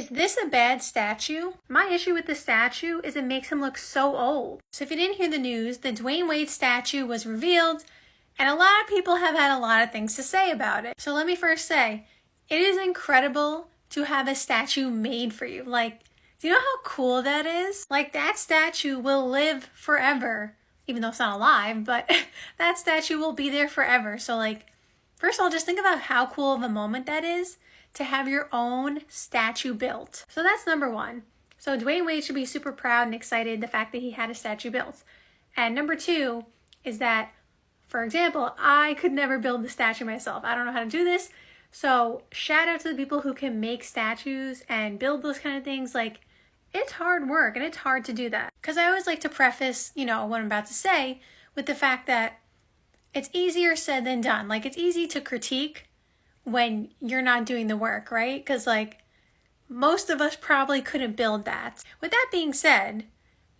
Is this a bad statue? My issue with the statue is it makes him look so old. So if you didn't hear the news, the Dwyane Wade statue was revealed, and a lot of people have had a lot of things to say about it. So let me first say, it is incredible to have a statue made for you. Like, do you know how cool that is? Like, that statue will live forever, even though it's not alive, but that statue will be there forever. So like, first of all, just think about how cool of a moment that is to have your own statue built. So that's number one. So Dwyane Wade should be super proud and excited the fact that he had a statue built. And number two is that, for example, I could never build the statue myself. I don't know how to do this. So shout out to the people who can make statues and build those kind of things. Like, it's hard work and it's hard to do that. Because I always like to preface, what I'm about to say with the fact that it's easier said than done. Like, it's easy to critique when you're not doing the work, right? Because like, most of us probably couldn't build that. With that being said,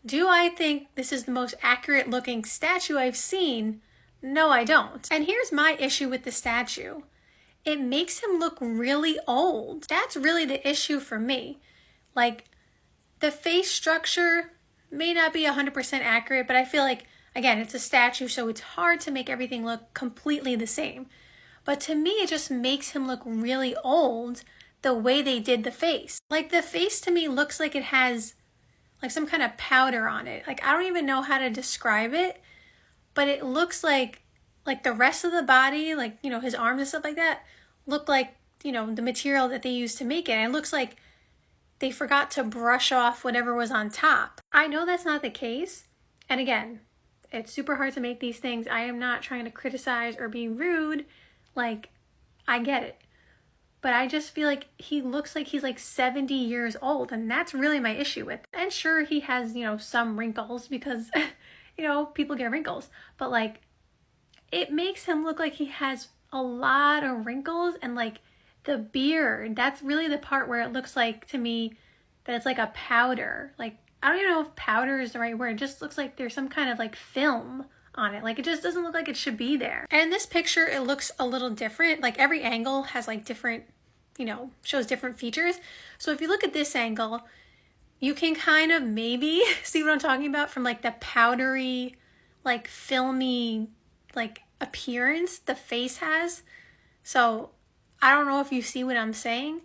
do I think this is the most accurate looking statue I've seen? No, I don't. And here's my issue with the statue. It makes him look really old. That's really the issue for me. Like, the face structure may not be 100% accurate, but I feel like, again, it's a statue, so it's hard to make everything look completely the same. But to me, it just makes him look really old the way they did the face. Like, the face to me looks like it has like some kind of powder on it. Like, I don't even know how to describe it, but it looks like the rest of the body, like, his arms and stuff like that, look like, the material that they used to make it. And it looks like they forgot to brush off whatever was on top. I know that's not the case. And again, it's super hard to make these things. I am not trying to criticize or be rude. Like, I get it. But I just feel like he looks like he's like 70 years old, and that's really my issue with. And sure, he has, some wrinkles because, people get wrinkles. But like, it makes him look like he has a lot of wrinkles, and like the beard, that's really the part where it looks like to me that it's like a powder. Like, I don't even know if powder is the right word. It just looks like there's some kind of like film on it. Like, it just doesn't look like it should be there. And in this picture, it looks a little different. Like, every angle has like different, shows different features. So if you look at this angle, you can kind of maybe see what I'm talking about from like the powdery, like filmy, like appearance the face has. So I don't know if you see what I'm saying,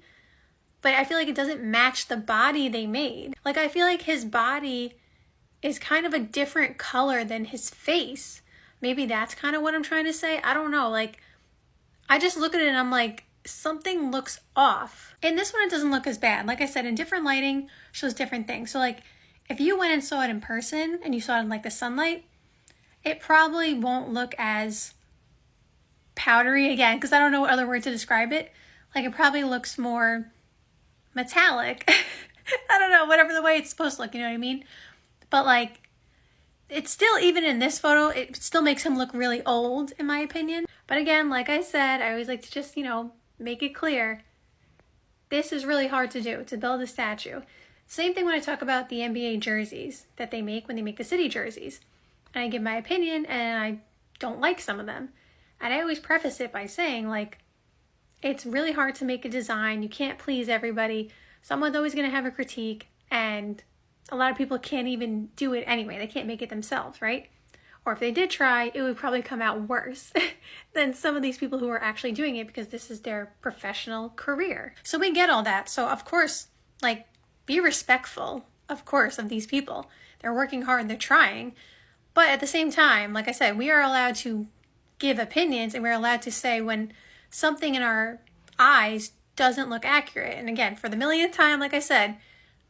but I feel like it doesn't match the body they made. Like, I feel like his body is kind of a different color than his face. Maybe that's kind of what I'm trying to say. I don't know. Like, I just look at it and I'm like, something looks off. In this one, it doesn't look as bad. Like I said, in different lighting shows different things. So like, if you went and saw it in person and you saw it in like the sunlight, it probably won't look as powdery, again, because I don't know what other word to describe it. Like, it probably looks more metallic. I don't know, whatever the way it's supposed to look, you know what I mean? But like, it's still, even in this photo, it still makes him look really old, in my opinion. But again, like I said, I always like to just, make it clear. This is really hard to do, to build a statue. Same thing when I talk about the NBA jerseys that they make when they make the city jerseys. And I give my opinion, and I don't like some of them. And I always preface it by saying, like, it's really hard to make a design. You can't please everybody. Someone's always going to have a critique, and a lot of people can't even do it anyway. They can't make it themselves, right? Or if they did try, it would probably come out worse than some of these people who are actually doing it because this is their professional career. So we get all that. So of course, like, be respectful, of course, of these people. They're working hard, they're trying. But at the same time, like I said, we are allowed to give opinions, and we're allowed to say when something in our eyes doesn't look accurate. And again, for the millionth time, like I said,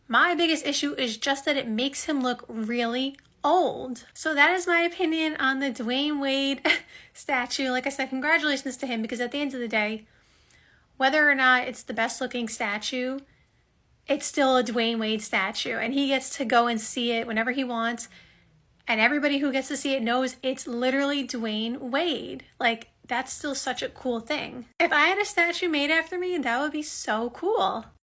my biggest issue is just that it makes him look really old. So that is my opinion on the Dwyane Wade statue. Like I said, congratulations to him, because at the end of the day, whether or not it's the best looking statue, it's still a Dwyane Wade statue, and he gets to go and see it whenever he wants. And everybody who gets to see it knows it's literally Dwyane Wade. Like, that's still such a cool thing. If I had a statue made after me, that would be so cool.